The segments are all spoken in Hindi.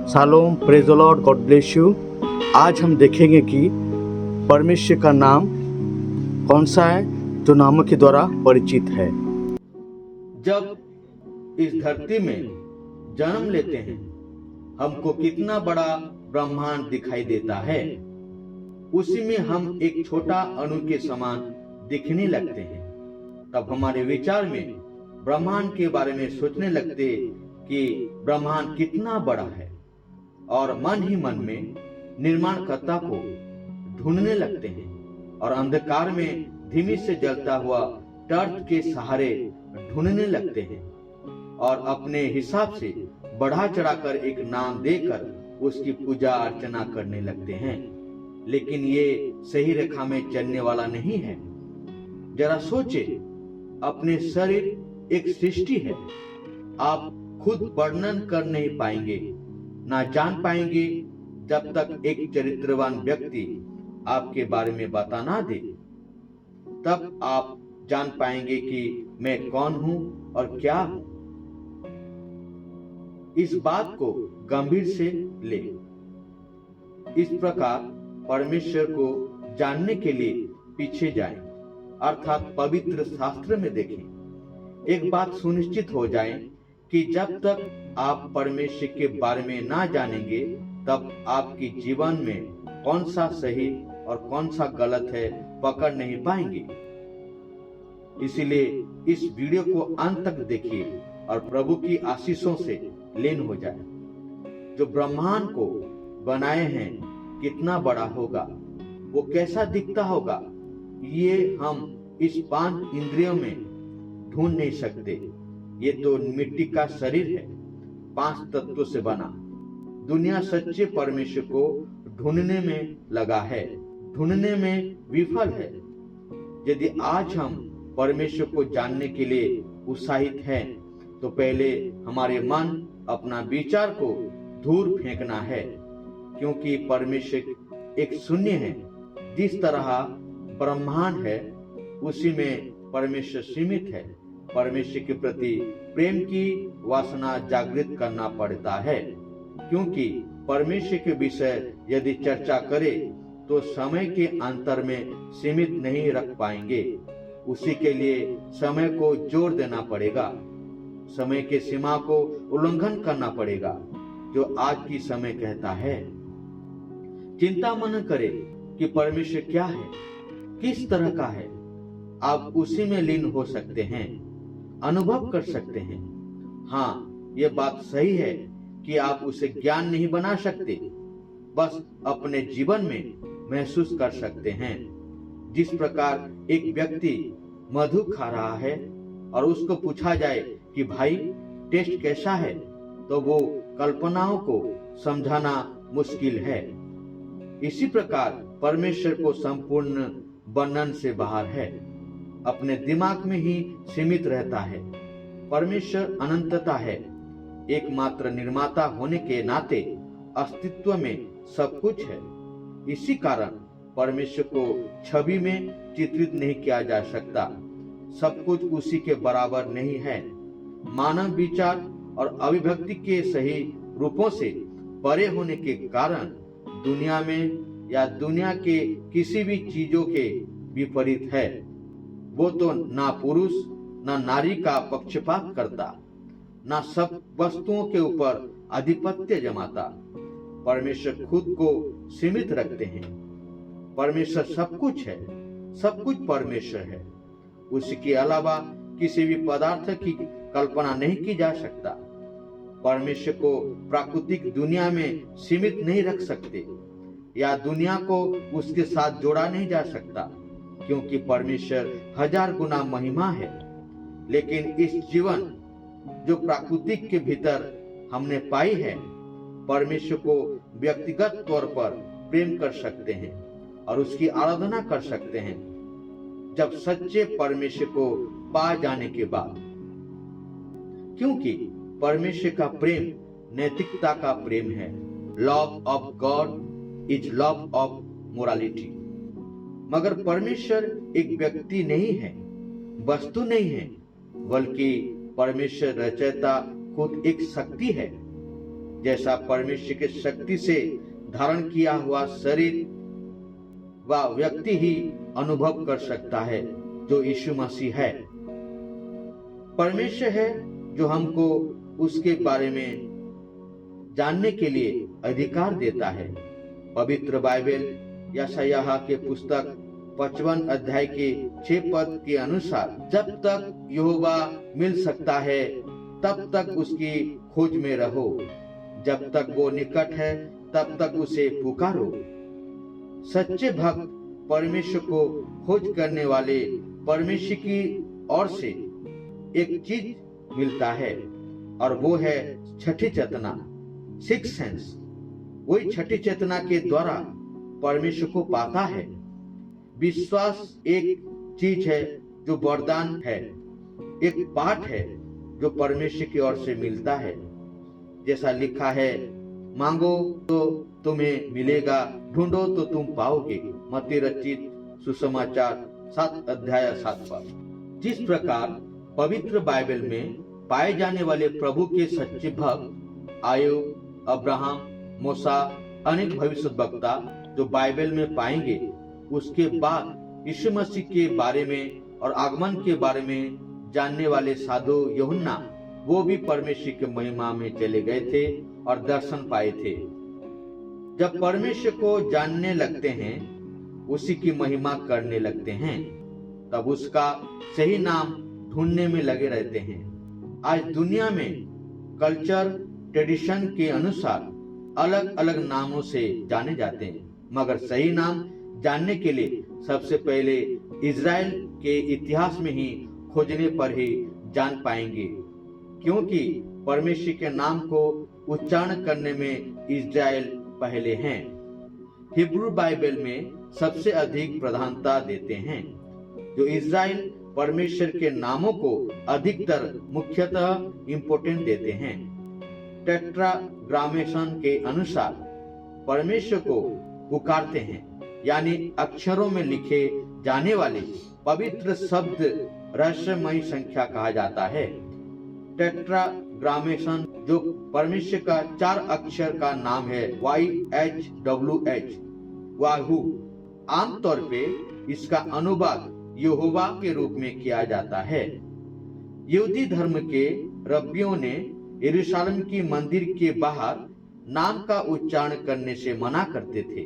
Shalom, praise the Lord, God bless you. आज हम देखेंगे कि परमेश्वर का नाम कौन सा है जो नामों के द्वारा परिचित है। जब इस धरती में जन्म लेते हैं, हमको कितना बड़ा ब्रह्मांड दिखाई देता है। उसी में हम एक छोटा अणु के समान दिखने लगते हैं। तब हमारे विचार में ब्रह्मांड के बारे में सोचने लगते कि ब्रह्मांड कितना बड़ा है, और मन ही मन में निर्माणकर्ता को ढूंढने लगते हैं और अंधकार में धीमी से जलता हुआ टॉर्च के सहारे ढूंढने लगते हैं और अपने हिसाब से बढ़ा चढ़ाकर एक नाम देकर उसकी पूजा अर्चना करने लगते हैं। लेकिन ये सही रेखा में चलने वाला नहीं है। जरा सोचे, अपने शरीर एक सृष्टि है। आप खुद वर्णन कर नहीं पाएंगे, ना जान पाएंगे जब तक एक चरित्रवान व्यक्ति आपके बारे में बता ना दे। तब आप जान पाएंगे कि मैं कौन हूं और क्या हूं। इस बात को गंभीर से ले। इस प्रकार परमेश्वर को जानने के लिए पीछे जाएं, अर्थात पवित्र शास्त्र में देखें। एक बात सुनिश्चित हो जाए कि जब तक आप परमेश्वर के बारे में ना जानेंगे, तब आपकी जीवन में कौन सा सही और कौन सा गलत है पकड़ नहीं पाएंगे। इसीलिए इस वीडियो को अंत तक देखिए और प्रभु की आशीषों से लीन हो जाए। जो ब्रह्मांड को बनाए हैं कितना बड़ा होगा, वो कैसा दिखता होगा, ये हम इस 5 इंद्रियों में ढूंढ नहीं सकते। ये तो मिट्टी का शरीर है, 5 तत्वों से बना। दुनिया सच्चे परमेश्वर को ढूंढने में लगा है, ढूंढने में विफल है। यदि आज हम परमेश्वर को जानने के लिए उत्साहित हैं, तो पहले हमारे मन अपना विचार को दूर फेंकना है, क्योंकि परमेश्वर एक शून्य है। जिस तरह ब्रह्मांड है, उसी में परमेश्वर सीमित है। परमेश्वर के प्रति प्रेम की वासना जागृत करना पड़ता है, क्योंकि परमेश्वर के विषय यदि चर्चा करें तो समय के अंतर में सीमित नहीं रख पाएंगे। उसी के लिए समय को जोर देना पड़ेगा, समय के सीमा को उल्लंघन करना पड़ेगा, जो आज की समय कहता है। चिंता मन करे कि परमेश्वर क्या है, किस तरह का है। आप उसी में लीन हो सकते हैं, अनुभव कर सकते हैं। हाँ, ये बात सही है कि आप उसे ज्ञान नहीं बना सकते, बस अपने जीवन में महसूस कर सकते हैं। जिस प्रकार एक व्यक्ति मधु खा रहा है और उसको पूछा जाए कि भाई टेस्ट कैसा है, तो वो कल्पनाओं को समझाना मुश्किल है। इसी प्रकार परमेश्वर को संपूर्ण वर्णन से बाहर है, अपने दिमाग में ही सीमित रहता है। परमेश्वर अनंतता है। एकमात्र निर्माता होने के नाते अस्तित्व में सब कुछ है। इसी कारण परमेश्वर को छवि में चित्रित नहीं किया जा सकता। सब कुछ उसी के बराबर नहीं है। मानव विचार और अभिव्यक्ति के सही रूपों से परे होने के कारण दुनिया में या दुनिया के किसी भी चीजों के विपरीत है। वो तो ना पुरुष ना नारी का पक्षपात करता, ना सब वस्तुओं के ऊपर आधिपत्य जमाता। परमेश्वर खुद को सीमित रखते हैं। परमेश्वर सब कुछ है, सब कुछ परमेश्वर है। उसके अलावा किसी भी पदार्थ की कल्पना नहीं की जा सकता। परमेश्वर को प्राकृतिक दुनिया में सीमित नहीं रख सकते, या दुनिया को उसके साथ जोड़ा नहीं जा सकता, क्योंकि परमेश्वर 1000 गुना महिमा है। लेकिन इस जीवन जो प्राकृतिक के भीतर हमने पाई है, परमेश्वर को व्यक्तिगत तौर पर प्रेम कर सकते हैं और उसकी आराधना कर सकते हैं, जब सच्चे परमेश्वर को पा जाने के बाद। क्योंकि परमेश्वर का प्रेम नैतिकता का प्रेम है। Love of God is love of morality. मगर परमेश्वर एक व्यक्ति नहीं है, वस्तु नहीं है, बल्कि परमेश्वर रचयिता खुद एक शक्ति है। जैसा परमेश्वर की शक्ति से धारण किया हुआ शरीर व व्यक्ति ही अनुभव कर सकता है, जो यीशु मसीह है। परमेश्वर है जो हमको उसके बारे में जानने के लिए अधिकार देता है। पवित्र बाइबल यशायाह के पुस्तक 55 अध्याय के 6 पद के अनुसार, जब तक यहोवा मिल सकता है तब तक उसकी खोज में रहो, जब तक वो निकट है तब तक उसे पुकारो। सच्चे भक्त परमेश्वर को खोज करने वाले परमेश्वर की ओर से एक चीज मिलता है और वो है छठी चेतना, सिक्स सेंस। वही छठी चेतना के द्वारा परमेश्वर को पाता है। विश्वास एक चीज है जो वरदान है, एक पाठ है जो परमेश्वर की ओर से मिलता है। जैसा लिखा है, मांगो तो तुम्हें मिलेगा, ढूंढो तो तुम पाओगे। मत्ती रचित सुसमाचार 7 अध्याय 7 पद। जिस प्रकार पवित्र बाइबल में पाए जाने वाले प्रभु के सच्चे भक्त आयूब, अब्राहम, मूसा, अनेक भविष्यवक्ता जो बाइबल में पाएंगे, उसके बाद यीशु मसीह के बारे में और आगमन के बारे में जानने वाले साधु यूहन्ना, वो भी परमेश्वर की महिमा में चले गए थे और दर्शन पाए थे। जब परमेश्वर को जानने लगते हैं, उसी की महिमा करने लगते हैं, तब उसका सही नाम ढूंढने में लगे रहते हैं। आज दुनिया में कल्चर ट्रेडिशन के अनुसार अलग अलग नामों से जाने जाते हैं, मगर सही नाम जानने के लिए सबसे पहले इज़राइल के इतिहास में ही खोजने पर ही जान पाएंगे, क्योंकि परमेश्वर के नाम को उच्चारण करने में इज़राइल पहले हैं। हिब्रू बाइबल में सबसे अधिक प्रधानता देते हैं, जो इज़राइल परमेश्वर के नामों को अधिकतर मुख्यतः इम्पोर्टेंट देते हैं। टेट्राग्रामेशन के अनुसार परमेश्वर को पुकारते हैं, यानी अक्षरों में लिखे जाने वाले पवित्र शब्द रहस्यमयी संख्या कहा जाता है। टेट्राग्रामेशन जो परमेश्वर का 4 अक्षर का नाम है, YHWH, वाहू। आमतौर पे इसका अनुवाद यहोवा के रूप में किया जाता है। यहूदी धर्म के रब्बियों ने यरूशलेम की मंदिर के बाहर नाम का उच्चारण करने से मना करते थे,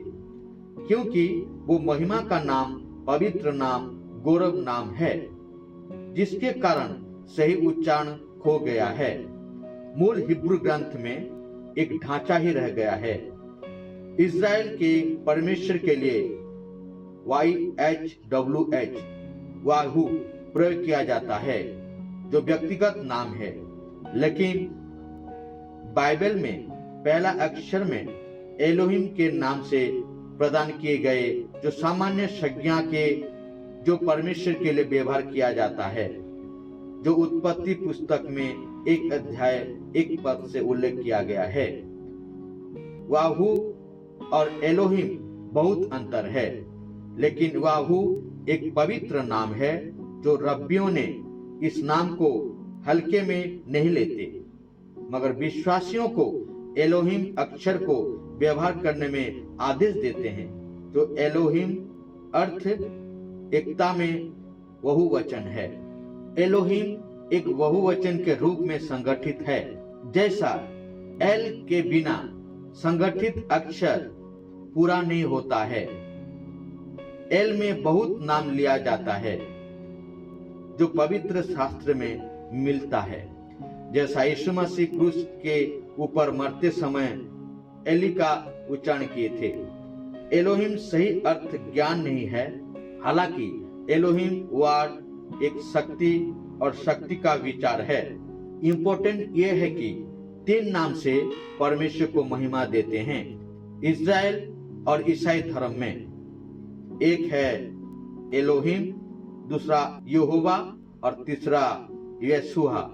क्योंकि वो महिमा का नाम, पवित्र नाम, गौरव नाम है, जिसके कारण सही उच्चारण खो गया है। मूल हिब्रू ग्रंथ में एक ढांचा ही रह गया है। इज़राइल के परमेश्वर के लिए YHWH, वाहू, प्रयोग किया जाता है, जो व्यक्तिगत नाम है। लेकिन बाइबल में पहला अक्षर में एलोहिम के नाम से प्रदान किए गए, जो सामान्य संज्ञा के जो परमेश्वर के लिए व्यवहार किया जाता है, जो उत्पत्ति पुस्तक में 1 अध्याय 1 पद से उल्लेख किया गया है। वाहू और एलोहिम बहुत अंतर है, लेकिन वाहू एक पवित्र नाम है, जो रब्बियों ने इस नाम को हल्के में नहीं लेते, मगर विश्वासियों को एलोहिम अक्षर को व्यवहार करने में आदेश देते हैं। जो एलोहिम अर्थ एकता में बहुवचन है। एलोहिम एक बहुवचन के रूप में संगठित है। जैसा एल के बिना संगठित अक्षर पूरा नहीं होता है, एल में बहुत नाम लिया जाता है, जो पवित्र शास्त्र में मिलता है। जैसा यीशु मसीह क्रूस के ऊपर मरते समय एली का उच्चारण किए थे। एलोहिम सही अर्थ ज्ञान नहीं है, हालांकि एलोहिम वर्ड एक शक्ति और शक्ति का विचार है। इम्पोर्टेंट ये है कि 3 नाम से परमेश्वर को महिमा देते हैं इज़राइल और ईसाई धर्म में। एक है एलोहिम, दूसरा यहोवा और तीसरा यशुआ।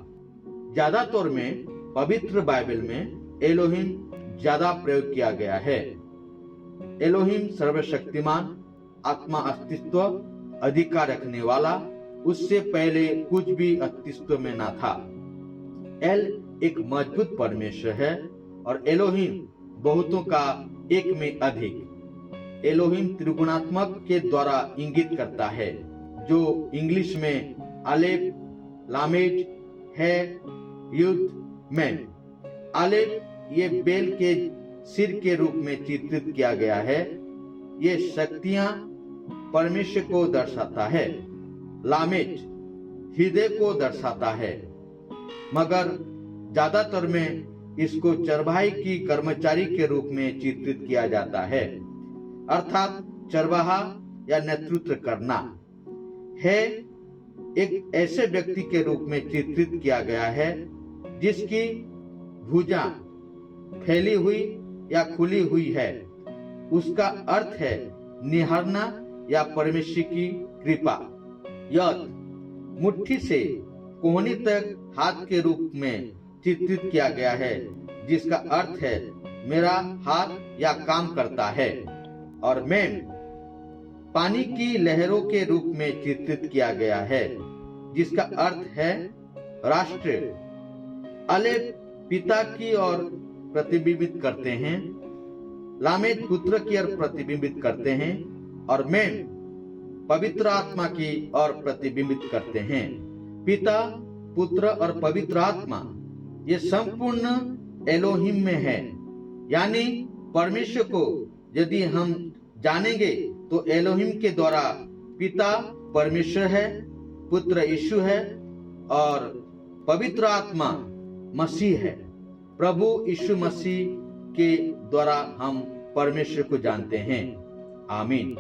ज्यादातर में पवित्र बाइबल में एलोहिम ज्यादा प्रयोग किया गया है। एलोहिम सर्वशक्तिमान, आत्मा, अस्तित्व, अधिकार रखने वाला, उससे पहले कुछ भी अस्तित्व में ना था। एल एक मजबूत परमेश्वर है और एलोहिम बहुतों का एक में अधिक। एलोहिम त्रिगुणात्मक के द्वारा इंगित करता है, जो इंग्लिश में आलेफ, लामेड है, युद्ध, मैन। आलेफ ये बेल के सिर के रूप में चित्रित किया गया है। ये शक्तियां परमेश्वर को दर्शाता है। लामेड हृदय को दर्शाता है, मगर ज्यादातर में इसको चरवाही की कर्मचारी के रूप में चित्रित किया जाता है, अर्थात चरवाहा या नेतृत्व करना है। एक ऐसे व्यक्ति के रूप में चित्रित किया गया है जिसकी भुजा फैली हुई या खुली हुई है। उसका अर्थ है निहारना या परमेश्वर की कृपा। यद मुट्ठी से कोहनी तक हाथ के रूप में चित्रित किया गया है, जिसका अर्थ है मेरा हाथ या काम करता है। और मैन पानी की लहरों के रूप में चित्रित किया गया है, जिसका अर्थ है राष्ट्र। आलेफ पिता की ओर प्रतिबिंबित करते हैं, लामेद पुत्र की ओर प्रतिबिंबित करते हैं, और मैन पवित्र आत्मा की ओर प्रतिबिंबित करते हैं। पिता, पुत्र और पवित्र आत्मा ये संपूर्ण एलोहिम में है। यानी परमेश्वर को यदि हम जानेंगे तो एलोहिम के द्वारा पिता परमेश्वर है, पुत्र यीशु है और पवित्र आत्मा मसीह है। प्रभु यीशु मसीह के द्वारा हम परमेश्वर को जानते हैं। आमीन।